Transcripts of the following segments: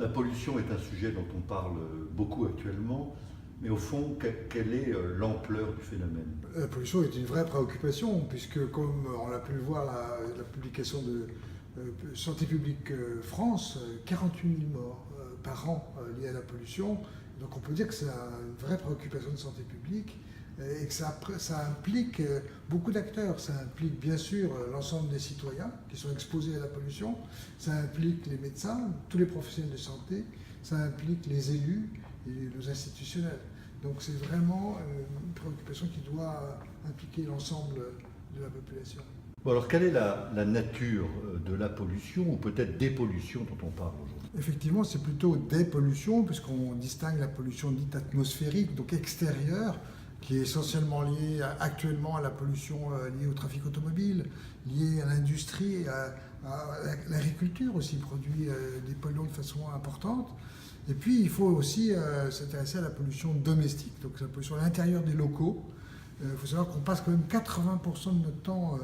La pollution est un sujet dont on parle beaucoup actuellement, mais au fond, quelle est l'ampleur du phénomène? La pollution est une vraie préoccupation, puisque comme on a pu le voir, la publication de Santé publique France, 48 000 morts par an liés à la pollution. Donc on peut dire que c'est une vraie préoccupation de santé publique et que ça implique beaucoup d'acteurs. Ça implique bien sûr l'ensemble des citoyens qui sont exposés à la pollution, ça implique les médecins, tous les professionnels de santé, ça implique les élus et les institutionnels. Donc c'est vraiment une préoccupation qui doit impliquer l'ensemble de la population. Bon, alors quelle est la nature de la pollution ou peut-être des pollutions dont on parle aujourd'hui? Effectivement, c'est plutôt des pollutions, puisqu'on distingue la pollution dite atmosphérique, donc extérieure, qui est essentiellement liée actuellement à la pollution liée au trafic automobile, liée à l'industrie, à l'agriculture aussi produit des polluants de façon importante. Et puis il faut aussi s'intéresser à la pollution domestique, donc la pollution à l'intérieur des locaux. Il faut savoir qu'on passe quand même 80% de notre temps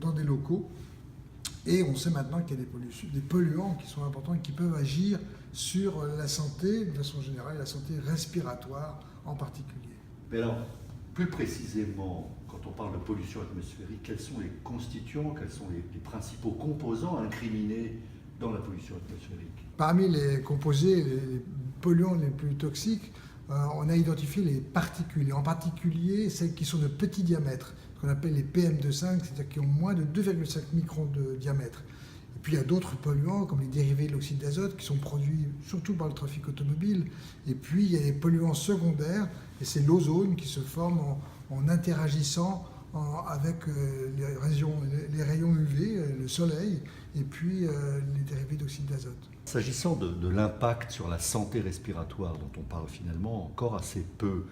dans des locaux. Et on sait maintenant qu'il y a des polluants qui sont importants et qui peuvent agir sur la santé, de façon générale, la santé respiratoire en particulier. Mais alors, plus précisément, quand on parle de pollution atmosphérique, quels sont les constituants, quels sont les principaux composants incriminés dans la pollution atmosphérique? Parmi les composés, les polluants les plus toxiques, on a identifié les particules, et en particulier celles qui sont de petit diamètre, ce qu'on appelle les PM2,5, c'est-à-dire qui ont moins de 2,5 microns de diamètre. Et puis il y a d'autres polluants, comme les dérivés de l'oxyde d'azote, qui sont produits surtout par le trafic automobile. Et puis il y a les polluants secondaires, et c'est l'ozone qui se forme en interagissant avec les rayons UV, le soleil, et puis les dérivés d'oxyde d'azote. S'agissant de l'impact sur la santé respiratoire dont on parle finalement encore assez peu,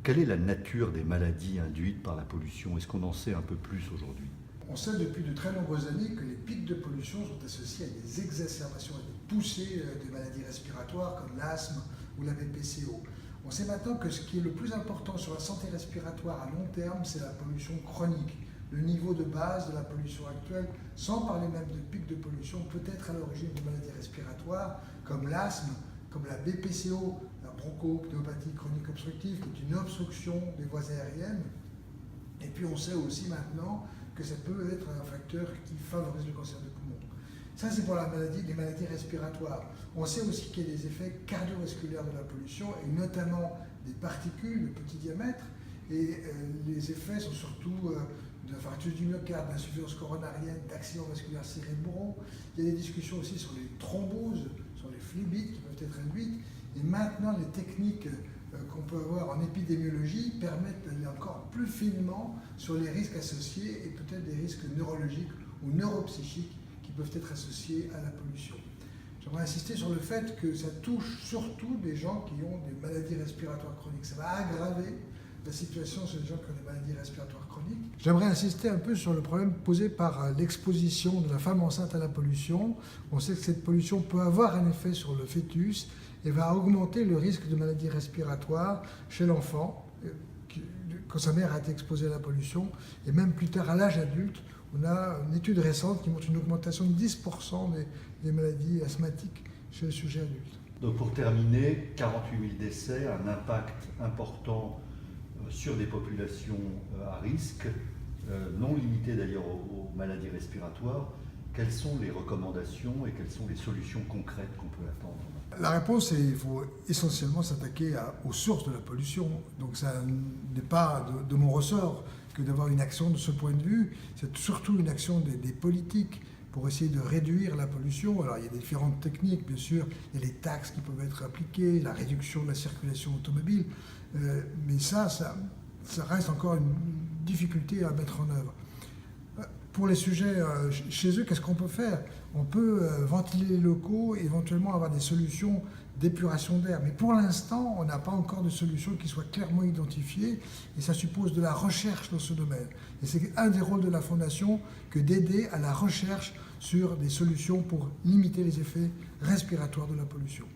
quelle est la nature des maladies induites par la pollution? Est-ce qu'on en sait un peu plus aujourd'hui? On sait depuis de très nombreuses années que les pics de pollution sont associés à des exacerbations et des poussées des maladies respiratoires comme l'asthme ou la BPCO. On sait maintenant que ce qui est le plus important sur la santé respiratoire à long terme, c'est la pollution chronique. Le niveau de base de la pollution actuelle, sans parler même de pics de pollution, peut être à l'origine de maladies respiratoires comme l'asthme, comme la BPCO, la bronchopnéopathie chronique obstructive, qui est une obstruction des voies aériennes. Et puis on sait aussi maintenant que ça peut être un facteur qui favorise le cancer du poumon. Ça, c'est pour les maladies respiratoires. On sait aussi qu'il y a des effets cardiovasculaires de la pollution, et notamment des particules de petit diamètre. Et les effets sont surtout d'infarctus du myocarde, d'insuffisance coronarienne, d'accidents vasculaires cérébraux. Il y a des discussions aussi sur les thromboses, sur les phlébites qui peuvent être induites. Et maintenant, les techniques qu'on peut avoir en épidémiologie permettent d'aller encore plus finement sur les risques associés et peut-être des risques neurologiques ou neuropsychiques qui peuvent être associés à la pollution. J'aimerais insister sur le fait que ça touche surtout des gens qui ont des maladies respiratoires chroniques. Ça va aggraver la situation sur les gens qui ont des maladies respiratoires chroniques. J'aimerais insister un peu sur le problème posé par l'exposition de la femme enceinte à la pollution. On sait que cette pollution peut avoir un effet sur le fœtus et va augmenter le risque de maladies respiratoires chez l'enfant quand sa mère a été exposée à la pollution. Et même plus tard, à l'âge adulte, on a une étude récente qui montre une augmentation de 10% des maladies asthmatiques chez le sujet adulte. Donc pour terminer, 48 000 décès, un impact important sur des populations à risque, non limitées d'ailleurs aux maladies respiratoires. Quelles sont les recommandations et quelles sont les solutions concrètes qu'on peut attendre? La réponse est qu'il faut essentiellement s'attaquer aux sources de la pollution. Donc ça n'est pas de mon ressort que d'avoir une action de ce point de vue. C'est surtout une action des politiques pour essayer de réduire la pollution. Alors il y a différentes techniques, bien sûr. Il y a les taxes qui peuvent être appliquées, la réduction de la circulation automobile. Mais ça reste encore une difficulté à mettre en œuvre. Pour les sujets chez eux, qu'est-ce qu'on peut faire? On peut ventiler les locaux et éventuellement avoir des solutions d'épuration d'air. Mais pour l'instant, on n'a pas encore de solution qui soit clairement identifiée et ça suppose de la recherche dans ce domaine. Et c'est un des rôles de la Fondation que d'aider à la recherche sur des solutions pour limiter les effets respiratoires de la pollution.